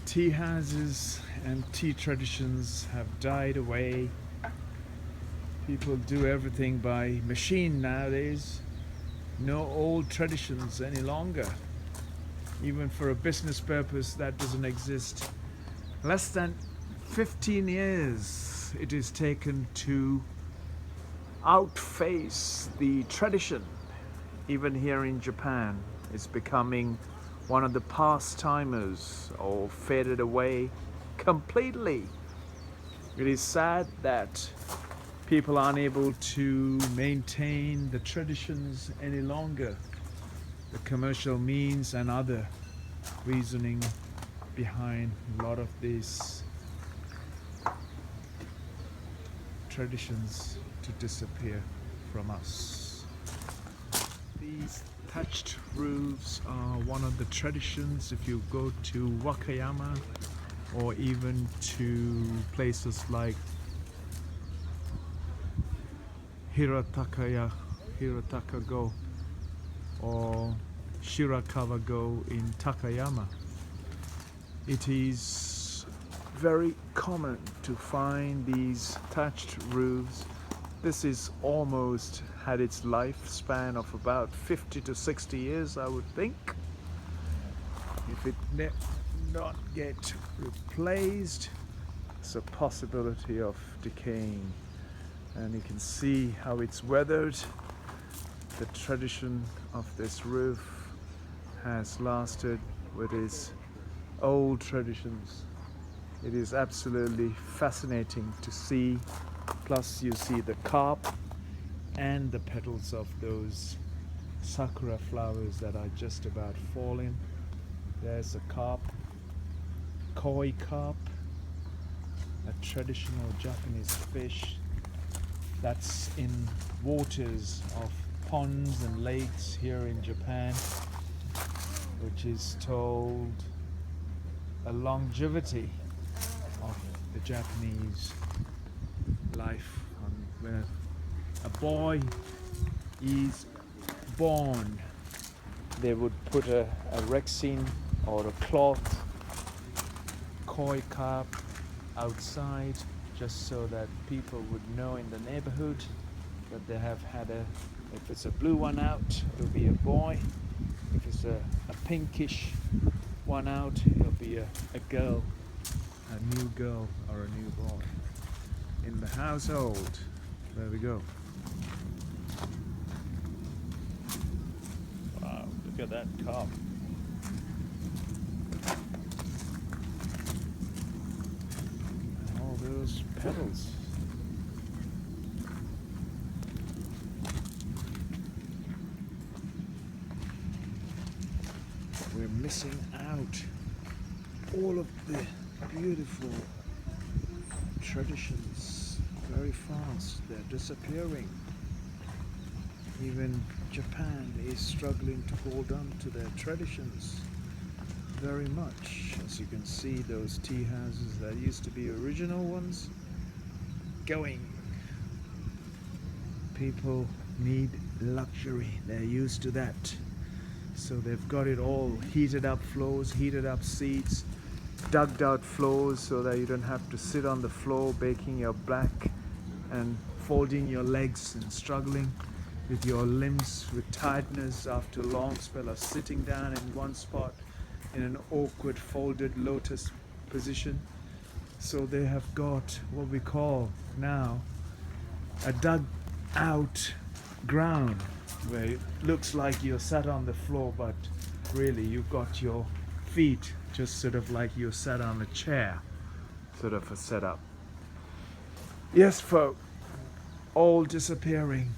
Tea houses and tea traditions have died away. People do everything by machine nowadays. No old traditions any longer. Even for a business purpose, that doesn't exist. Less than 15 years it is taken to outface the tradition. Even here in Japan, it's becoming one of the past-timers or faded away completely. It is sad that people aren't able to maintain the traditions any longer. The commercial means and other reasoning behind a lot of these traditions to disappear from us. These thatched roofs are one of the traditions. If you go to Wakayama or even to places like Hirataka-go or Shirakawa-go in Takayama, it is very common to find these thatched roofs. This is almost had its lifespan of about 50 to 60 years, I would think. If it not get replaced, it's a possibility of decaying. And you can see how it's weathered. The tradition of this roof has lasted with its old traditions. It is absolutely fascinating to see. Plus you see the carp and the petals of those sakura flowers that are just about falling. There's a carp, koi carp, a traditional Japanese fish that's in waters of ponds and lakes here in Japan, which is told a longevity of the Japanese life. When a boy is born, they would put a rexine or a cloth koi carp outside, just so that people would know in the neighborhood that they have had if it's a blue one out, it'll be a boy. If it's a pinkish one out, it'll be a girl, a new girl or a new boy in the household. There we go. Wow, look at that carp. And all those petals. We're missing out all of the beautiful traditions very fast. They're disappearing. Even Japan is struggling to hold on to their traditions very much. As you can see, those tea houses that used to be original ones going. People need luxury. They're used to that. So they've got it all heated up floors, heated up seats, dug out floors so that you don't have to sit on the floor baking your back and folding your legs and struggling with your limbs with tiredness after a long spell of sitting down in one spot in an awkward folded lotus position. So they have got what we call now a dug out ground, where it looks like you're sat on the floor, but really you've got your feet just sort of like you're sat on a chair, sort of a setup. Yes, folk, all disappearing.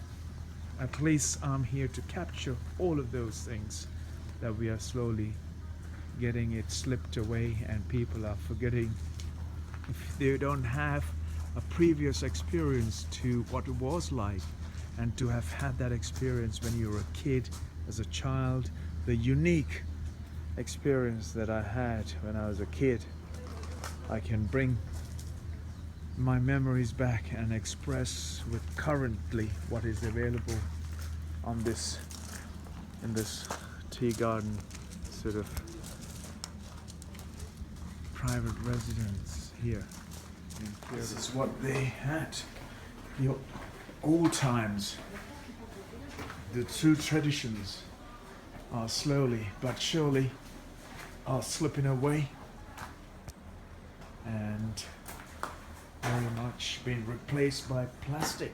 At least I'm here to capture all of those things that we are slowly getting it slipped away, and people are forgetting. If they don't have a previous experience to what it was like, and to have had that experience when you were a kid, as a child, the unique experience that I had when I was a kid, I can bring my memories back and express with currently what is available on this, in this tea garden sort of private residence here in Kyoto. This is what they had. The old times. The true traditions are slowly but surely are slipping away and very much being replaced by plastic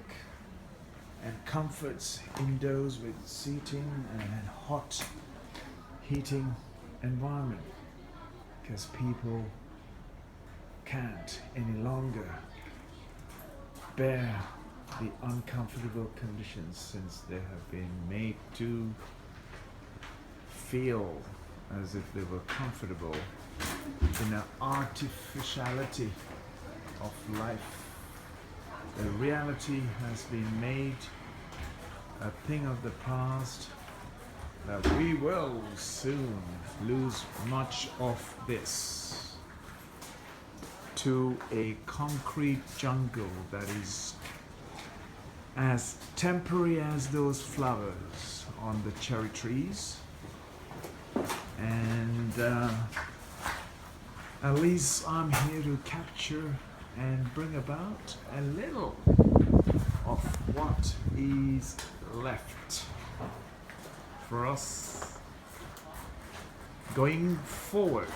and comforts indoors with seating and hot heating environment, because people can't any longer bear the uncomfortable conditions, since they have been made to feel as if they were comfortable in an artificiality of life. The reality has been made a thing of the past, that we will soon lose much of this to a concrete jungle that is as temporary as those flowers on the cherry trees. And at least I'm here to capture and bring about a little of what is left for us going forward.